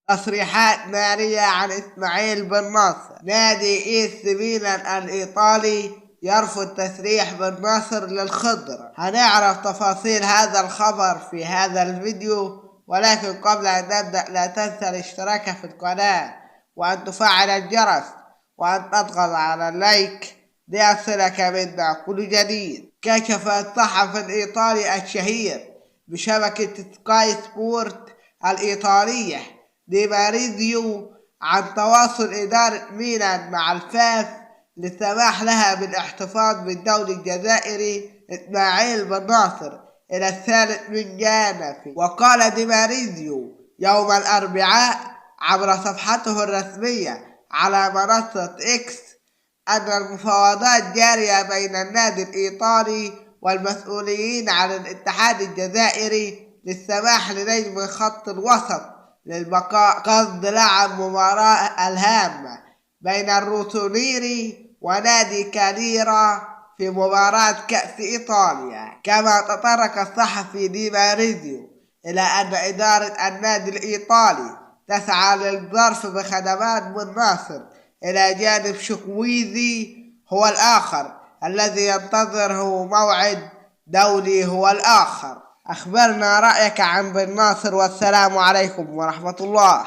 تصريحات نارية عن إسماعيل بن ناصر. نادي إي سي ميلان الإيطالي يرفض تسريح بن ناصر للخضرة. هنعرف تفاصيل هذا الخبر في هذا الفيديو، ولكن قبل أن نبدأ لا تنسى الاشتراك في القناة وأن تفعل الجرس وأن تضغط على اللايك ليصلك منا كل جديد. كشف الصحفي الإيطالي الشهير بشبكة سكاي سبورت الإيطالية دي ماريزيو عن تواصل إدارة ميلان مع الفاف للسماح لها بالاحتفاظ بالدولي الجزائري إسماعيل بن ناصر إلى 3 جانفي. وقال دي ماريزيو يوم الأربعاء عبر صفحته الرسمية على منصة إكس أن المفاوضات جارية بين النادي الإيطالي والمسؤولين عن الاتحاد الجزائري للسماح لنجم خط الوسط للبقاء قصد لعب مباراة الهامة بين الروسونيري ونادي كاليرا في مباراة كأس إيطاليا. كما تطرق الصحفي دي ماريزيو إلى أن إدارة النادي الإيطالي تسعى للظرف بخدمات بن ناصر إلى جانب شكويزي هو الآخر الذي ينتظره موعد دولي هو الآخر. أخبرنا رأيك عن بن ناصر، والسلام عليكم ورحمة الله.